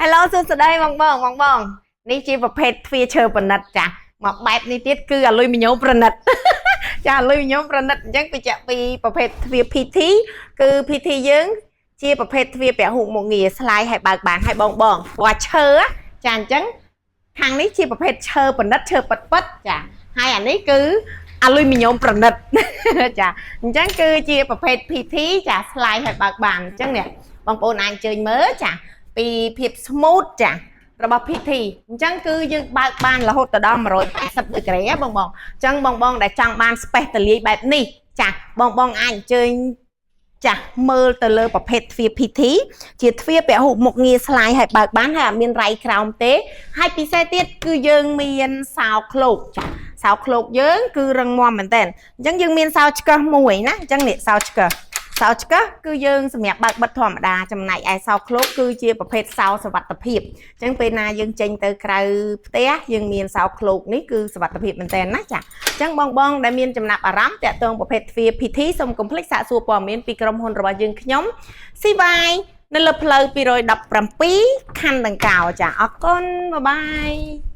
Hello សួស្តីបងនេះជាប្រភេទទ្វារឈើប្រណិតចាមកបែបនេះទៀតគឺអាលុយមញោមប្រណិតចាអាលុយមញោមប្រណិតអញ្ចឹងបញ្ជាក់ពីប្រភេទទ្វារ PT គឺ PT យើងជាប្រភេទទ្វារពហុមុខងារស្លាយឲ្យបើកបានឲ្យបងព្រោះឈើចាអញ្ចឹងខាងនេះជាប្រភេទឈើប្រណិតឈើប៉ិតចាហើយអានេះគឺអាលុយមញោមប្រណិតចាអញ្ចឹងគឺជាប្រភេទ PT ចាស្លាយឲ្យបើកបានអញ្ចឹងនេះបងប្អូនអាចអញ្ជើញមើលចាពីភាព smooth ចារបស់ PT អញ្ចឹងគឺយើងបើកបានរហូតដល់180ដឺក្រេបងអញ្ចឹងបងដែលចង់បាន space ទលាយបែបនេះចាបងអាចអញ្ជើញចាមើលទៅលើប្រភេទទ្វារ PT ជាទ្វារពហុមុខងារស្លាយឲ្យបើកបានហើយអត់មានរៃក្រោមទេហើយពិសេសទៀតគឺយើងមានសោឃ្លោកចាសោឃ្លោកយើងគឺរឹងមាំមែនតើអញ្ចឹងយើងមានសោឆ្កឹះមួយណាអញ្ចឹងនេះសោឆ្កឹះគឺយើងសម្រាប់បើកបិទធម្មតាចំណែកឯសោឃ្លោកគឺជាប្រភេទសោសុវត្ថិភាពអញ្ចឹងពេលណាយើងចេញទៅក្រៅផ្ទះយើងមានសោឃ្លោកនេះគឺសុវត្ថិភាពមែនតើណាចាអញ្ចឹងបងដែលមានចំណាប់អារម្មណ៍តាក់ទងប្រភេទទ្វារ PT សូមកុំភ្លេចសាកសួរព័ត៌មានពីក្រុមហ៊ុនរបស់យើងខ្ញុំស៊ីវ៉ាយនៅលើផ្លូវ217ខណ្ឌដង្កោចាអរគុណបាយបាយ